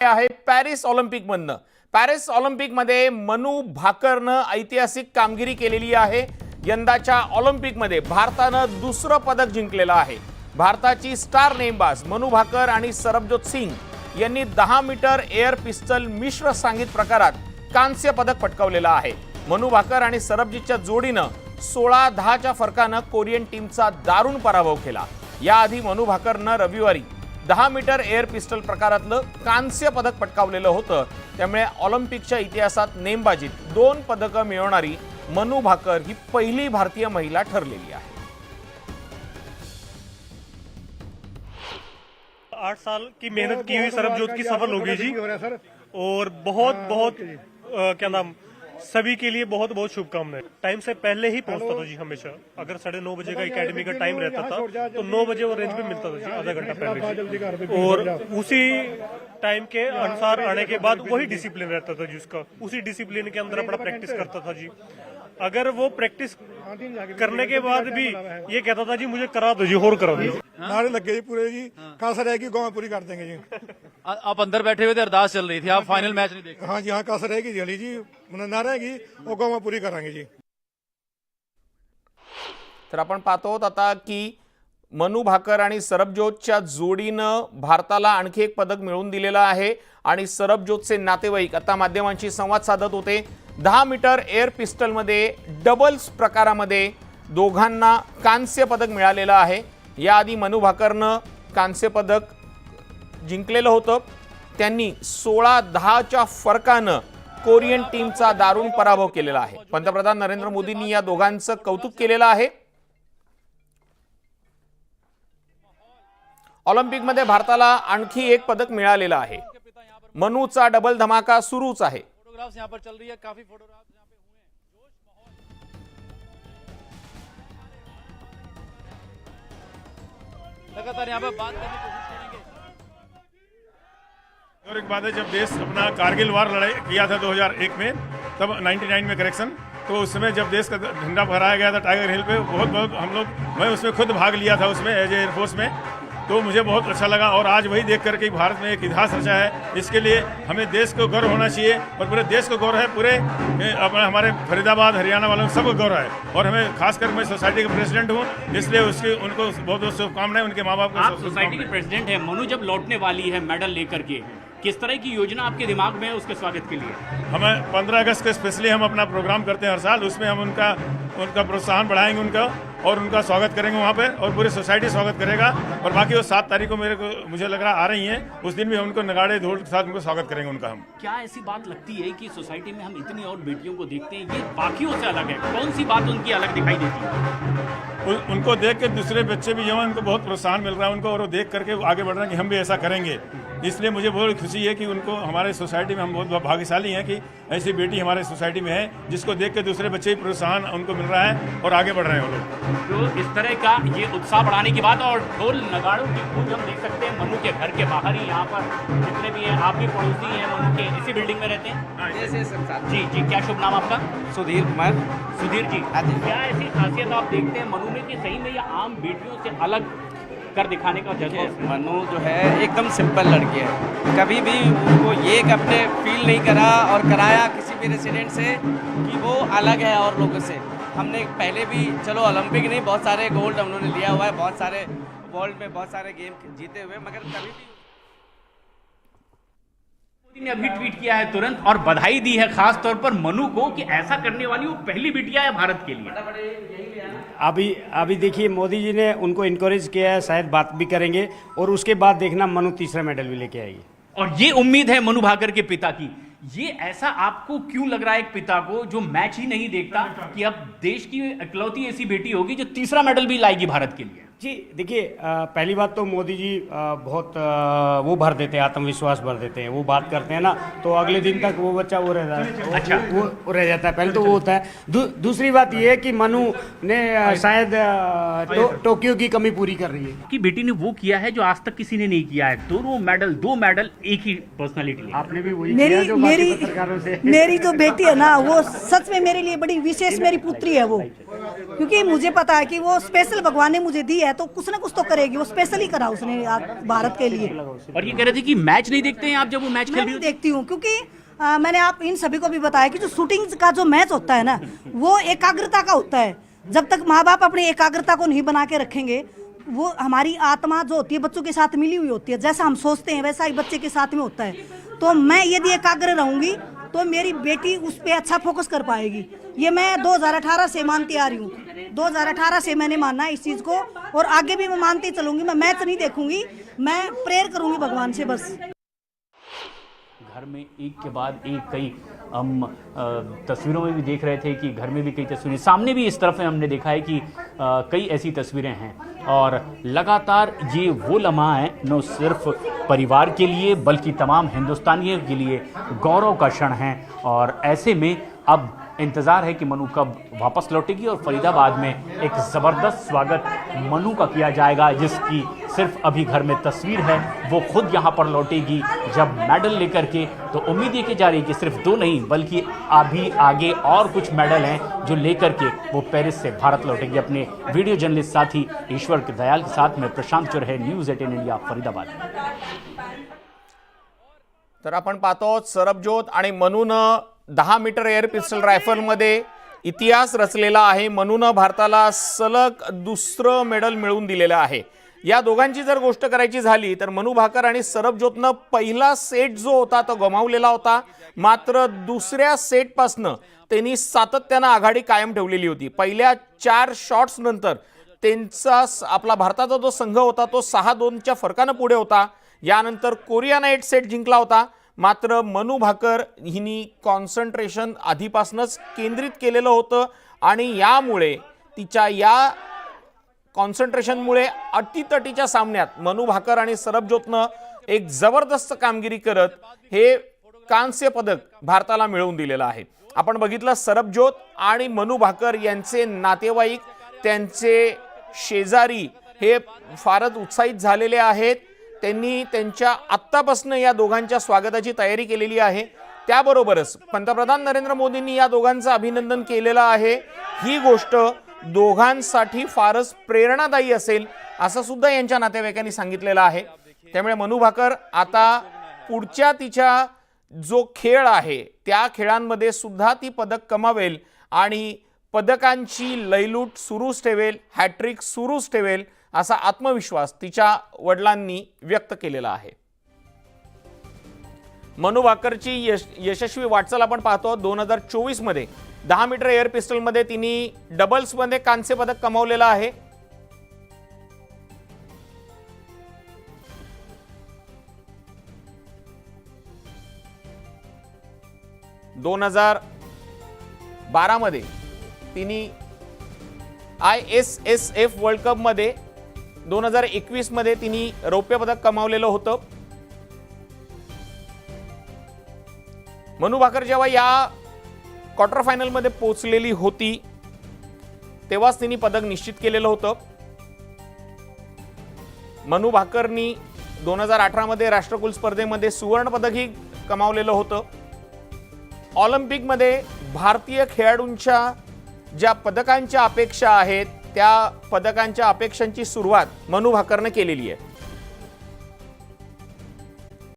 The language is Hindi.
आहे पॅरिस ऑलिम्पिक मधनं। पॅरिस ऑलिम्पिक मध्ये मनू भाकरनं ऐतिहासिक कामगिरी केलेली आहे। यंदाच्या ऑलिम्पिक मध्ये भारतानं दुसरं पदक जिंकलेलं आहे। भारताची स्टार नेमबाज मनू भाकर आणि सरबजोत सिंग यांनी 10 मीटर एअर पिस्टल मिश्र सांघिक प्रकारात कांस्य पदक पटकावलेलं आहे। मनू भाकर आणि सरबजीतच्या जोडीनं 16-10 च्या फरकानं कोरियन टीमचा दारुण पराभव केला। याआधी मनू भाकरनं रविवारी 10 मीटर एअर पिस्टल प्रकारातलं कांस्य पदक पटकावलेलं होतं। त्यामुळे ऑलिम्पिकच्या इतिहासात नेमबाजीत 2 पदकं मिळवणारी मनू भाकर ही पहिली भारतीय महिला ठरलेली आहे। 8 साल की मेहनत की हुई सरबजोत की सफल हो गई जी। और बहुत क्या नाम सभी के लिए बहुत शुभकामनाएं। टाइम से पहले ही पहुंचता था जी हमेशा। अगर 9:30 बजे का एकेडमी का टाइम रहता था तो 9 बजे वो रेंज पे मिलता था जी, आधा घंटा पहले। और उसी टाइम के अनुसार आने के बाद वही डिसिप्लिन रहता था जी उसका। उसी डिसिप्लिन के अंदर अपना प्रैक्टिस करता था जी। अगर वो प्रैक्टिस करने के बाद भी ये कहता था जी मुझे करा दो जी, और करा दो। नारे लगे जी पूरे जी, कसर रहेगी गाँव में पूरी कर देंगे जी। आप अंदर बैठे हुए थे, अरदास चल रही थी, आप फाइनल मैच नहीं देखे? हाँ जी, हाँ कसर रहेगी जी, जी ना रहेगी वो गाँव में पूरी करांगे जी। तर आपण पाहतो आता की मनू भाकर आणि सरबजोतच्या जोडीनं भारताला आणखी एक पदक मिळवून दिलेलं आहे। आणि सरबजोतचे नातेवाईक आता माध्यमांशी संवाद साधत होते। 10 मीटर एअर पिस्टल मध्ये डबल्स प्रकारामध्ये दोघांना कांस्य पदक मिळालेलं आहे। याआधी मनू भाकरनं कांस्य पदक जिंकलेलं होतं। त्यांनी 16-10 च्या फरकानं कोरियन टीमचा दारुण पराभव केलेला आहे। पंतप्रधान नरेंद्र मोदींनी या दोघांचं कौतुक केलेलं आहे। ऑलिम्पिक मध्ये भारताला आणखी एक पदक मिळालेलं आहे। मनूचा डबल धमाका सुरूच आहे। फोटोग्राफ्स यहां पर चल रही है, काफी फोटोग्राफ्स यहां पे हुए हैं। लगातार यहां पे बात करने की कोशिश करेंगे। और एक बात है, जब देश अपना कारगिल वार लड़ाई किया था 2001 में, तब 99 में करेक्शन, तो उस समय जब देश का झंडा फहराया गया था टाइगर हिल पे, बहुत हम लोग, मैं उसमें खुद भाग लिया था उसमें एज एयरफोर्स में, तो मुझे बहुत अच्छा लगा। और आज वही देख करके भारत में एक इतिहास रचा है। इसके लिए हमें देश को गर्व होना चाहिए और पूरे देश को गौरव है। पूरे अपना हमारे फरीदाबाद हरियाणा वालों को सबको गौरव है। और हमें खासकर मैं सोसाइटी का प्रेसिडेंट हूँ, इसलिए उसकी उनको बहुत बहुत शुभकामनाएं, उनके माँ बाप को। आप सोसाइटी के प्रेसिडेंट हैं, मनू जब लौटने वाली है मेडल लेकर के, किस तरह की योजना आपके दिमाग में है उसके स्वागत के लिए? हमें 15 अगस्त को स्पेशली हम अपना प्रोग्राम करते हैं हर साल। उसमें हम उनका प्रोत्साहन बढ़ाएंगे उनका, और उनका स्वागत करेंगे वहाँ पे, और पूरी सोसाइटी स्वागत करेगा। और बाकी वो 7 तारीख को मुझे लग रहा आ रही हैं, उस दिन भी हम उनको नगाड़े ढोल के साथ उनको स्वागत करेंगे उनका। हम क्या ऐसी बात लगती है कि सोसाइटी में हम इतनी और बेटियों को देखते हैं, ये बाकियों से अलग है? कौन सी बात उनकी अलग दिखाई देती है? उनको देख के दूसरे बच्चे भी जो हैं उनको बहुत प्रोत्साहन मिल रहा है उनको, और वो देख करके आगे बढ़ रहे हैं कि हम भी ऐसा करेंगे। इसलिए मुझे बहुत खुशी है कि उनको हमारे सोसाइटी में हम बहुत भाग्यशाली हैं कि ऐसी बेटी हमारे सोसाइटी में है, जिसको देख के दूसरे बच्चे भी प्रोत्साहन उनको मिल रहा है और आगे बढ़ रहे हैं वो लोग। तो इस तरह का ये उत्साह बढ़ाने की बात, और ढोल नगाड़ों की गूंज हम देख सकते हैं मनू के घर के बाहर ही। यहाँ पर जितने भी हैं, आप भी पड़ोसी हैं मनू के, इसी बिल्डिंग में रहते हैं? जी जी, क्या शुभ नाम आपका? सुधीर कुमार। सुधीर जी, क्या ऐसी खासियत आप देखते हैं मनू में कि सही में ये आम बेटियों से अलग कर दिखाने का जज्बा? मनू जो है एकदम सिंपल लड़की है। कभी भी वो ये अपने फील नहीं करा और कराया किसी भी रेसिडेंट से कि वो अलग है और लोगों से। हमने पहले भी चलो ओलंपिक नहीं, बहुत सारे गोल्ड उन्होंने लिया हुआ है, बहुत सारे वर्ल्ड में बहुत सारे गेम जीते हुए, मगर कभी भी मोदी ने अभी ट्वीट किया है तुरंत और बधाई दी है खास तौर पर मनू को कि ऐसा करने वाली वो पहली बिटिया है भारत के लिए। अभी देखिए मोदी जी ने उनको इनकरेज किया है, शायद बात भी करेंगे और उसके बाद देखना मनू तीसरा मेडल भी लेके आएगी। और ये उम्मीद है मनू भाकर के पिता की। ये ऐसा आपको क्यों लग रहा है एक पिता को जो मैच ही नहीं देखता कि अब देश की इकलौती ऐसी बेटी होगी जो तीसरा मेडल भी लाएगी भारत के लिए? जी देखिए, पहली बात तो मोदी जी बहुत वो भर देते हैं, आत्मविश्वास भर देते हैं। वो बात करते हैं ना तो अगले दिन तक वो बच्चा वो रहता है। अच्छा, वो रह जाता है। पहले तो वो होता है। दूसरी बात ये है कि मनू ने शायद टोक्यो की कमी पूरी कर रही है कि बेटी ने वो किया है जो आज तक किसी ने नहीं किया है। 2 मेडल एक ही पर्सनालिटी लिए। आपने भी वही किया जो बाकी पत्रकारों से। मेरी जो बेटी है ना, वो सच में मेरे लिए बड़ी विशेष मेरी पुत्री है वो, क्योंकि मुझे पता है कि वो स्पेशल भगवान ने मुझे दी है है तो कुछ ना कुछ तो करेगी, वो स्पेशली करा उसने भारत के लिए। और ये कह रहे थे कि मैच नहीं देखते हैं आप जब वो मैच मैं खेल नहीं रही देखती हूँ क्योंकि मैंने आप इन सभी को भी बताया कि जो शूटिंग का जो मैच होता है ना वो एकाग्रता का होता है। जब तक माँ बाप अपनी एकाग्रता को नहीं बना के रखेंगे, वो हमारी आत्मा जो होती है बच्चों के साथ मिली हुई होती है, जैसा हम सोचते हैं वैसा ही बच्चे के साथ में होता है। तो मैं यदि एकाग्र रहूंगी तो मेरी बेटी उस पर अच्छा फोकस कर पाएगी। ये मैं 2018 से मानती आ रही हूँ, 2018 से मैंने माना है इस चीज़ को और आगे भी मैं मानती चलूंगी। मैं मैच नहीं देखूंगी, मैं प्रेयर करूंगी भगवान से बस। घर में एक के बाद एक कई हम तस्वीरों में भी देख रहे थे कि घर में भी कई तस्वीरें, सामने भी इस तरफ में हमने देखा है कि कई ऐसी तस्वीरें हैं और लगातार ये वो लम्हा है न सिर्फ परिवार के लिए बल्कि तमाम हिंदुस्तानियों के लिए गौरव का क्षण है। और ऐसे में अब इंतज़ार है कि मनु कब वापस लौटेगी और फरीदाबाद में एक ज़बरदस्त स्वागत मनु का किया जाएगा, जिसकी सिर्फ अभी घर में तस्वीर है। वो खुद यहाँ पर लौटेगी जब मेडल लेकर के। तो उम्मीद ये की जा रही है कि सिर्फ 2 नहीं बल्कि अभी आगे और कुछ मेडल हैं जो लेकर के वो पेरिस से भारत लौटेगी। अपने वीडियो जर्नलिस्ट साथी ईश्वर दयाल के साथ में प्रशांत चुरहे, न्यूज़ 18 इंडिया, फरीदाबाद। तर आपण पाहतो सरबजोत आणि मनूनं 10 मीटर एअर पिस्टल रायफलमध्ये इतिहास रचलेला आहे। मनूनं भारताला सलग दुसरं मेडल मिळवून दिलेलं आहे। या दोघांची जर गोष्ट करायची झाली तर मनू भाकर आणि सरबजोतनं पहिला सेट जो होता तो गमावलेला होता, मात्र दुसऱ्या सेटपासनं त्यांनी सातत्यानं आघाडी कायम ठेवलेली होती। पहिल्या 4 शॉट्स नंतर त्यांचा आपला भारताचा जो संघ होता तो 6-2च्या फरकानं पुढे होता। यानंतर कोरियानं 8 सेट जिंकला होता, मात्र मनू भाकर हिनी कॉन्सन्ट्रेशन आधीपासूनच केंद्रित केलेलं होतं आणि यामुळे तिच्या या कॉन्सन्ट्रेशनमुळे अटीतटीच्या सामन्यात मनू भाकर आणि सरबजोतनं एक जबरदस्त कामगिरी करत हे कांस्य पदक भारताला मिळवून दिलेलं आहे। आपण बघितलं सरबजोत आणि मनू भाकर यांचे नातेवाईक, त्यांचे शेजारी हे फारच उत्साहित झालेले आहेत। त्यांनी त्यांच्या आत्तापासून या दोघांच्या स्वागताची तयारी केलेली आहे। त्याबरोबरच पंतप्रधान नरेंद्र मोदींनी या दोघांचं अभिनंदन केलेलं आहे। ही गोष्ट दोघांसाठी फारच प्रेरणादायी असेल असं सुद्धा यांच्या नातेवाईकांनी सांगितलेलं आहे। त्यामुळे मनू भाकर आता पुढच्या तिच्या जो खेळ आहे त्या खेळांमध्ये सुद्धा ती पदक कमावेल आणि पदकांची लयलूट सुरूच ठेवेल, हॅट्रिक सुरूच ठेवेल असा आत्मविश्वास तिच्या वडिलांनी व्यक्त केलेला आहे। मनू भाकरची यशस्वी वाटचाल आपण पाहतो। 2024 मध्ये 10 मीटर एअर पिस्टल मध्ये तिने डबल्स मध्ये कांस्य पदक कमावलेलं आहे। दोन 2012 मध्ये तिने ISSF वर्ल्ड कप मध्ये 2021 मध्ये तिने रौप्य पदक कमावलेलं होतं। मनू भाकर जेव्हा या क्वार्टर फायनल मध्ये पोहोचलेली होती तेव्हाच तिने पदक निश्चित केलेलं होतं। मनू भाकरनी 2018 मध्ये राष्ट्रकुल स्पर्धेमध्ये सुवर्ण पदकही कमावलेलं होतं। ऑलिम्पिक मध्ये भारतीय खेळाडूंच्या ज्या पदकांच्या अपेक्षा आहेत त्या पदकांच्या अपेक्षांची सुरुवात मनू भाकरने केलेली आहे।